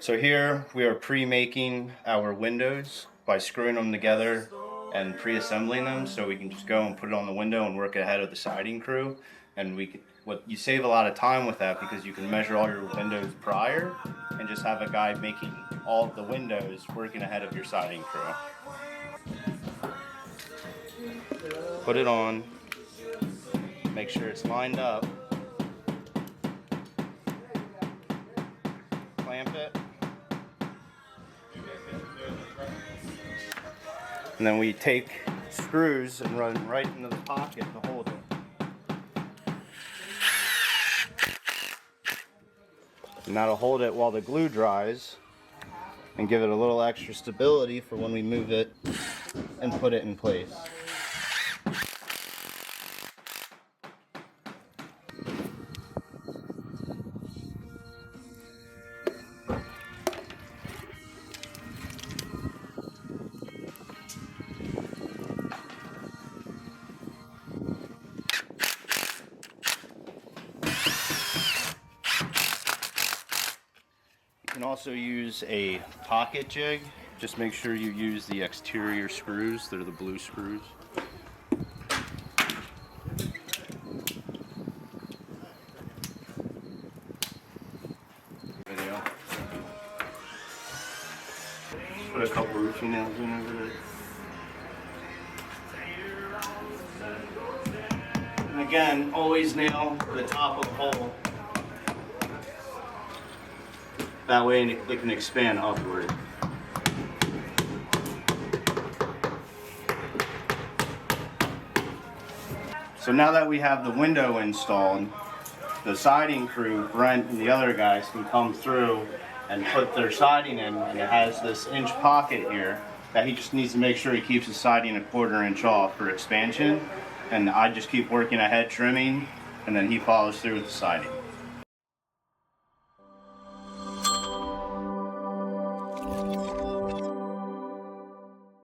So here we are pre-making our windows by screwing them together and pre-assembling them, so we can just go and put it on the window and work ahead of the siding crew. And you save a lot of time with that, because you can measure all your windows prior and just have a guy making all of the windows working ahead of your siding crew. Put it on, make sure it's lined up, clamp it, and then we take screws and run right into the pocket to hold it. And that'll hold it while the glue dries and give it a little extra stability for when we move it and put it in place. You can also use a pocket jig. Just make sure you use the exterior screws. They're the blue screws. Video. Just put a couple roofing nails in over there. And again, always nail the top of the hole. That way it can expand upward. So now that we have the window installed, the siding crew, Brent and the other guys, can come through and put their siding in, and it has this inch pocket here that he just needs to make sure he keeps the siding 1/4 inch off for expansion. And I just keep working ahead trimming, and then he follows through with the siding.